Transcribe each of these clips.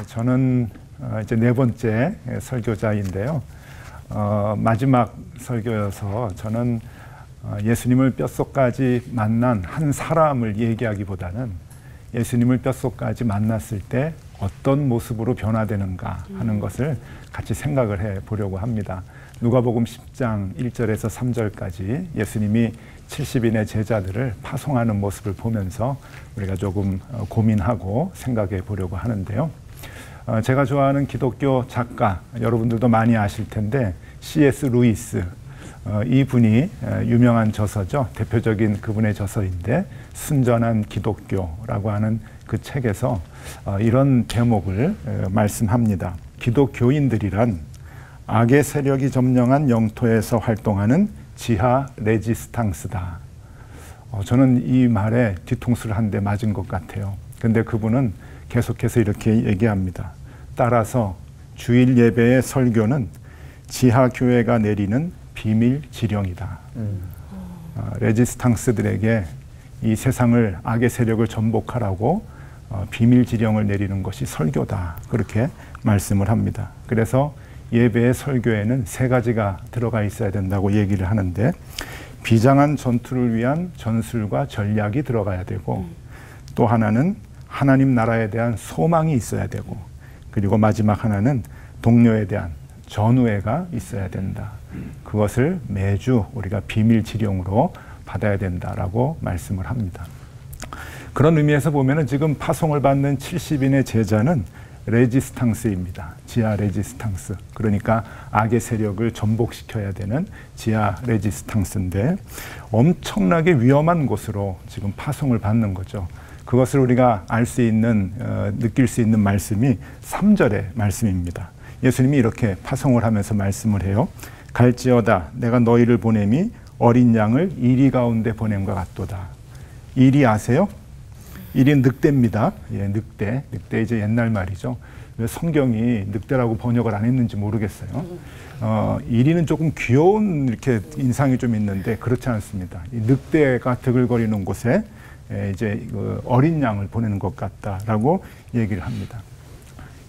저는 이제 네 번째 설교자인데요. 마지막 설교여서 저는 예수님을 뼛속까지 만난 한 사람을 얘기하기보다는 예수님을 뼛속까지 만났을 때 어떤 모습으로 변화되는가 하는 것을 같이 생각을 해 보려고 합니다. 누가복음 10장 1절에서 3절까지 예수님이 70인의 제자들을 파송하는 모습을 보면서 우리가 조금 고민하고 생각해 보려고 하는데요. 제가 좋아하는 기독교 작가, 여러분들도 많이 아실 텐데 C.S. 루이스, 이분이 유명한 저서죠. 대표적인 그분의 저서인데 순전한 기독교라고 하는 그 책에서 이런 대목을 말씀합니다. 기독교인들이란 악의 세력이 점령한 영토에서 활동하는 지하 레지스탕스다. 저는 이 말에 뒤통수를 한 대 맞은 것 같아요. 근데 그분은 계속해서 이렇게 얘기합니다. 따라서 주일 예배의 설교는 지하 교회가 내리는 비밀 지령이다. 레지스탕스들에게 이 세상을 악의 세력을 전복하라고 비밀 지령을 내리는 것이 설교다. 그렇게 말씀을 합니다. 그래서 예배의 설교에는 세 가지가 들어가 있어야 된다고 얘기를 하는데, 비장한 전투를 위한 전술과 전략이 들어가야 되고, 또 하나는 하나님 나라에 대한 소망이 있어야 되고, 그리고 마지막 하나는 동료에 대한 전우애가 있어야 된다. 그것을 매주 우리가 비밀 지령으로 받아야 된다라고 말씀을 합니다. 그런 의미에서 보면은 지금 파송을 받는 70인의 제자는 레지스탕스입니다. 지하 레지스탕스. 그러니까 악의 세력을 전복시켜야 되는 지하 레지스탕스인데 엄청나게 위험한 곳으로 지금 파송을 받는 거죠. 그것을 우리가 알 수 있는, 느낄 수 있는 말씀이 3절의 말씀입니다. 예수님이 이렇게 파송을 하면서 말씀을 해요. 갈지어다 내가 너희를 보냄이 어린 양을 이리 가운데 보냄과 같도다. 이리 아세요? 이리 늑대입니다. 예, 늑대 이제 옛날 말이죠. 왜 성경이 늑대라고 번역을 안 했는지 모르겠어요. 이리는 조금 귀여운 이렇게 인상이 좀 있는데 그렇지 않습니다. 이 늑대가 드글거리는 곳에 이제 어린 양을 보내는 것 같다라고 얘기를 합니다.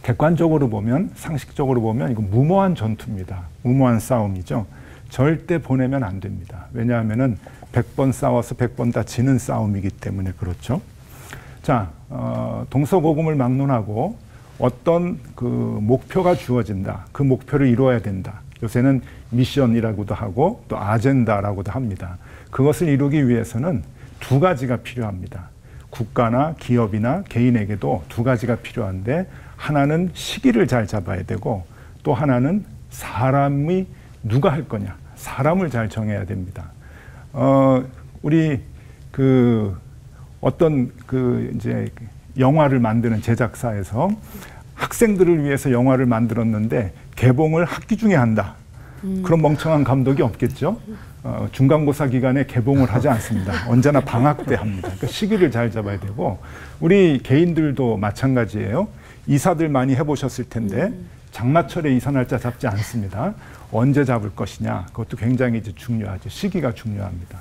객관적으로 보면, 상식적으로 보면 이거 무모한 전투입니다. 무모한 싸움이죠. 절대 보내면 안 됩니다. 왜냐하면은 100번 싸워서 100번 다 지는 싸움이기 때문에 그렇죠. 자, 동서고금을 막론하고 어떤 그 목표가 주어진다. 그 목표를 이루어야 된다. 요새는 미션이라고도 하고 또 아젠다라고도 합니다. 그것을 이루기 위해서는 두 가지가 필요합니다. 국가나 기업이나 개인에게도 두 가지가 필요한데, 하나는 시기를 잘 잡아야 되고 또 하나는 사람이 누가 할 거냐, 사람을 잘 정해야 됩니다. 우리 어떤 이제 영화를 만드는 제작사에서 학생들을 위해서 영화를 만들었는데 개봉을 학기 중에 한다. 그런 멍청한 감독이 없겠죠. 중간고사 기간에 개봉을 하지 않습니다. 언제나 방학 때 합니다. 그러니까 시기를 잘 잡아야 되고, 우리 개인들도 마찬가지예요. 이사들 많이 해보셨을 텐데 장마철에 이사 날짜 잡지 않습니다. 언제 잡을 것이냐, 그것도 굉장히 이제 중요하죠. 시기가 중요합니다.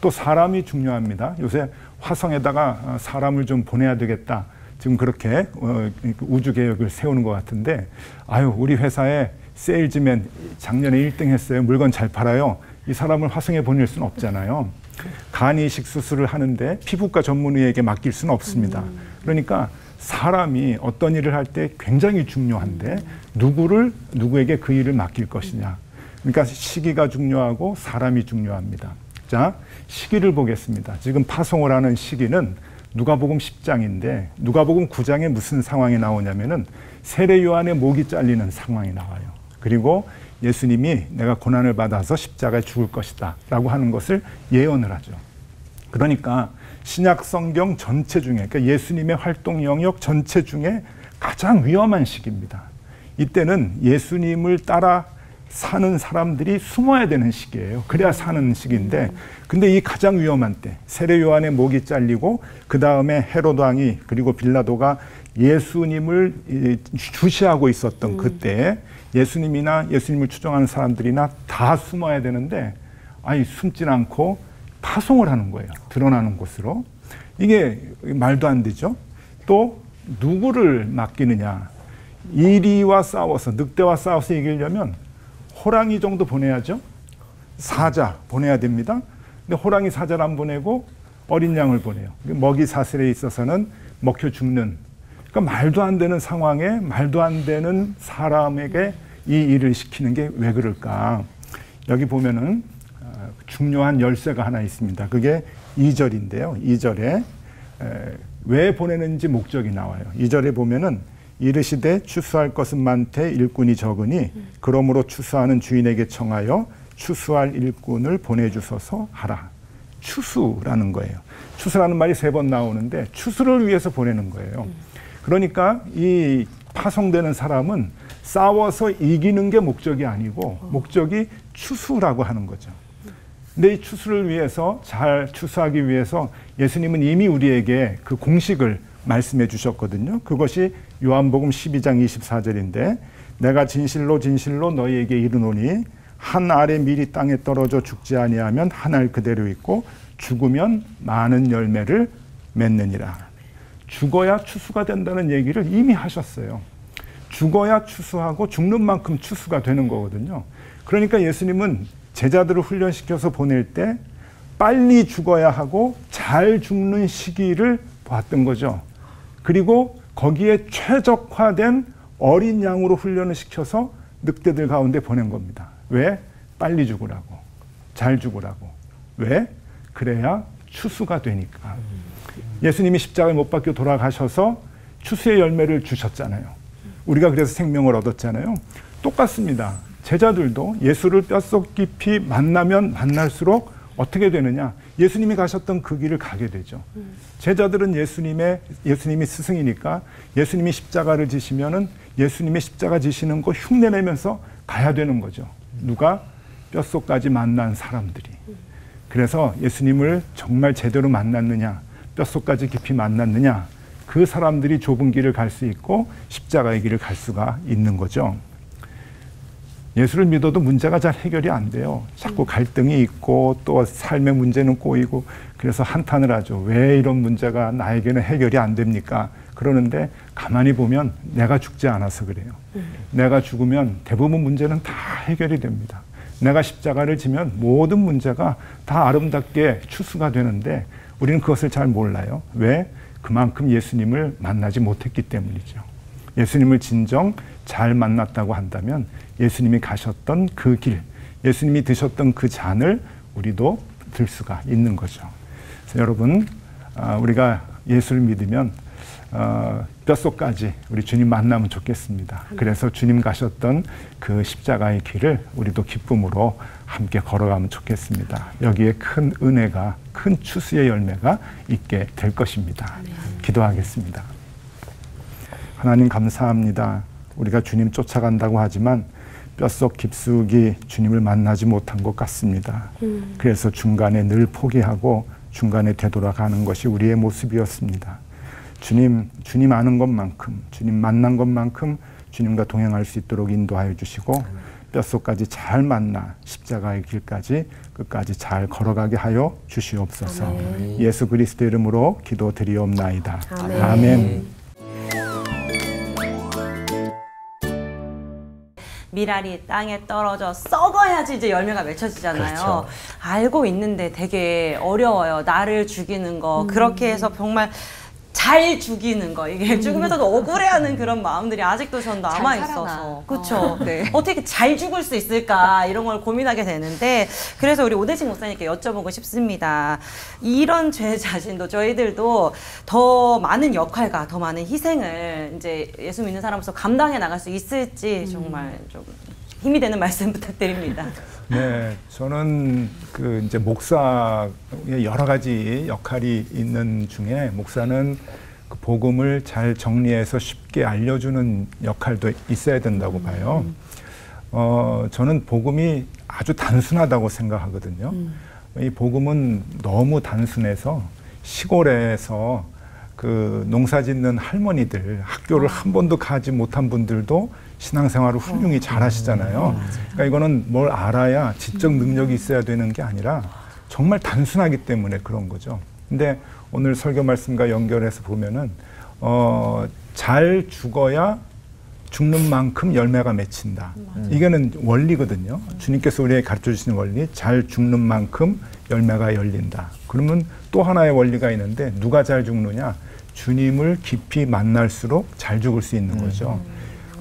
또 사람이 중요합니다. 요새 화성에다가 사람을 좀 보내야 되겠다. 지금 그렇게 우주 계획을 세우는 것 같은데, 우리 회사에 세일즈맨 작년에 1등 했어요. 물건 잘 팔아요. 이 사람을 화성에 보낼 수는 없잖아요. 간 이식 수술을 하는데 피부과 전문의에게 맡길 수는 없습니다. 그러니까 사람이 어떤 일을 할 때 굉장히 중요한데 누구에게 그 일을 맡길 것이냐. 그러니까 시기가 중요하고 사람이 중요합니다. 자, 시기를 보겠습니다. 지금 파송을 하는 시기는 누가복음 10장인데 누가복음 9장에 무슨 상황이 나오냐면은 세례 요한의 목이 잘리는 상황이 나와요. 그리고 예수님이 내가 고난을 받아서 십자가에 죽을 것이다 라고 하는 것을 예언을 하죠. 그러니까 신약 성경 전체 중에, 그러니까 예수님의 활동 영역 전체 중에 가장 위험한 시기입니다. 이때는 예수님을 따라 사는 사람들이 숨어야 되는 시기예요. 그래야 사는 시기인데, 근데 이 가장 위험한 때, 세례 요한의 목이 잘리고 그 다음에 헤롯 왕이 그리고 빌라도가 예수님을 주시하고 있었던 그때에 예수님이나 예수님을 추종하는 사람들이나 다 숨어야 되는데 숨진 않고 파송을 하는 거예요. 드러나는 곳으로. 이게 말도 안 되죠. 또 누구를 맡기느냐. 이리와 싸워서, 늑대와 싸워서 이기려면 호랑이 정도 보내야죠. 사자 보내야 됩니다. 근데 호랑이 사자를 안 보내고 어린 양을 보내요. 먹이 사슬에 있어서는 먹혀 죽는, 그러니까 말도 안 되는 상황에 말도 안 되는 사람에게 이 일을 시키는 게 왜 그럴까? 여기 보면은 중요한 열쇠가 하나 있습니다. 그게 2절인데요. 2절에 왜 보내는지 목적이 나와요. 2절에 보면은 이르시되 추수할 것은 많되 일꾼이 적으니 그러므로 추수하는 주인에게 청하여 추수할 일꾼을 보내주소서 하라. 추수라는 거예요. 추수라는 말이 3번 나오는데 추수를 위해서 보내는 거예요. 그러니까 이 파송되는 사람은 싸워서 이기는 게 목적이 아니고 목적이 추수라고 하는 거죠. 근데 이 추수를 위해서, 잘 추수하기 위해서 예수님은 이미 우리에게 그 공식을 말씀해 주셨거든요. 그것이 요한복음 12장 24절인데 내가 진실로 진실로 너희에게 이르노니 한 알의 밀이 땅에 떨어져 죽지 아니하면 한 알 그대로 있고 죽으면 많은 열매를 맺느니라. 죽어야 추수가 된다는 얘기를 이미 하셨어요. 죽어야 추수하고 죽는 만큼 추수가 되는 거거든요. 그러니까 예수님은 제자들을 훈련시켜서 보낼 때 빨리 죽어야 하고 잘 죽는 시기를 봤던 거죠. 그리고 거기에 최적화된 어린 양으로 훈련을 시켜서 늑대들 가운데 보낸 겁니다. 왜? 빨리 죽으라고, 잘 죽으라고. 왜? 그래야 추수가 되니까. 예수님이 십자가에 못 박혀 돌아가셔서 추수의 열매를 주셨잖아요. 우리가 그래서 생명을 얻었잖아요. 똑같습니다. 제자들도 예수를 뼛속 깊이 만나면 만날수록 어떻게 되느냐? 예수님이 가셨던 그 길을 가게 되죠. 제자들은 예수님이 스승이니까 예수님이 십자가를 지시면은 예수님의 십자가 지시는 거 흉내내면서 가야 되는 거죠. 누가? 뼛속까지 만난 사람들이. 그래서 예수님을 정말 제대로 만났느냐, 뼛속까지 깊이 만났느냐, 그 사람들이 좁은 길을 갈 수 있고 십자가의 길을 갈 수가 있는 거죠. 예수를 믿어도 문제가 잘 해결이 안 돼요. 자꾸 갈등이 있고 또 삶의 문제는 꼬이고, 그래서 한탄을 하죠. 왜 이런 문제가 나에게는 해결이 안 됩니까? 그러는데 가만히 보면 내가 죽지 않아서 그래요. 내가 죽으면 대부분 문제는 다 해결이 됩니다. 내가 십자가를 지면 모든 문제가 다 아름답게 추수가 되는데 우리는 그것을 잘 몰라요. 왜? 그만큼 예수님을 만나지 못했기 때문이죠. 예수님을 진정 잘 만났다고 한다면 예수님이 가셨던 그 길, 예수님이 드셨던 그 잔을 우리도 들 수가 있는 거죠. 그래서 여러분, 우리가 예수를 믿으면 뼛속까지 우리 주님 만나면 좋겠습니다. 그래서 주님 가셨던 그 십자가의 길을 우리도 기쁨으로 함께 걸어가면 좋겠습니다. 여기에 큰 은혜가, 큰 추수의 열매가 있게 될 것입니다. 기도하겠습니다. 하나님 감사합니다. 우리가 주님 쫓아간다고 하지만 뼛속 깊숙이 주님을 만나지 못한 것 같습니다. 그래서 중간에 늘 포기하고 중간에 되돌아가는 것이 우리의 모습이었습니다. 주님 아는 것만큼, 주님 만난 것만큼 주님과 동행할 수 있도록 인도하여 주시고 뼛속까지 잘 만나 십자가의 길까지 끝까지 잘 걸어가게 하여 주시옵소서. 아멘. 예수 그리스도 이름으로 기도드리옵나이다. 아멘. 아멘. 밀알이 땅에 떨어져 썩어야지 이제 열매가 맺혀지잖아요. 그렇죠. 알고 있는데 되게 어려워요. 나를 죽이는 거. 그렇게 해서 정말 잘 죽이는 거. 이게 죽으면서도 억울해하는 그런 마음들이 아직도 전 남아있어서. 그렇죠. 네. 어떻게 잘 죽을 수 있을까 이런 걸 고민하게 되는데, 그래서 우리 오대식 목사님께 여쭤보고 싶습니다. 이런 제 자신도 저희들도 더 많은 역할과 더 많은 희생을 이제 예수 믿는 사람으로서 감당해 나갈 수 있을지 정말 좀 힘이 되는 말씀 부탁드립니다. 네, 저는 그 이제 목사의 여러 가지 역할이 있는 중에 목사는 그 복음을 잘 정리해서 쉽게 알려주는 역할도 있어야 된다고 봐요. 저는 복음이 아주 단순하다고 생각하거든요. 이 복음은 너무 단순해서 시골에서 그 농사짓는 할머니들, 학교를 한 번도 가지 못한 분들도 신앙생활을 훌륭히 잘 하시잖아요. 그러니까 이거는 뭘 알아야 지적 능력이 있어야 되는 게 아니라 정말 단순하기 때문에 그런 거죠. 근데 오늘 설교 말씀과 연결해서 보면은 잘 죽어야 죽는 만큼 열매가 맺힌다. 이거는 원리거든요. 주님께서 우리에게 가르쳐 주시는 원리, 잘 죽는 만큼 열매가 열린다. 그러면 또 하나의 원리가 있는데 누가 잘 죽느냐? 주님을 깊이 만날수록 잘 죽을 수 있는 거죠.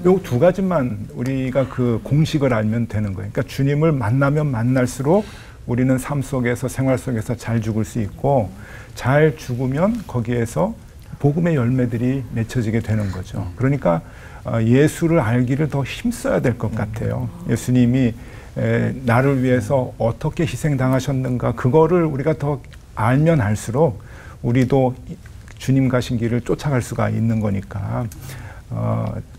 요 두 가지만 우리가 그 공식을 알면 되는 거예요. 그러니까 주님을 만나면 만날수록 우리는 삶 속에서 생활 속에서 잘 죽을 수 있고 잘 죽으면 거기에서 복음의 열매들이 맺혀지게 되는 거죠. 그러니까 예수를 알기를 더 힘써야 될 것 같아요. 예수님이 나를 위해서 어떻게 희생당하셨는가 그거를 우리가 더 알면 알수록 우리도 주님 가신 길을 쫓아갈 수가 있는 거니까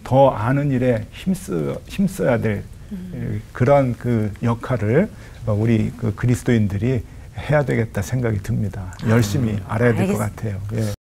더 아는 일에 힘써야 될 그런 그 역할을 우리 그 그리스도인들이 해야 되겠다 생각이 듭니다. 열심히 알아야 될 것 같아요. 예.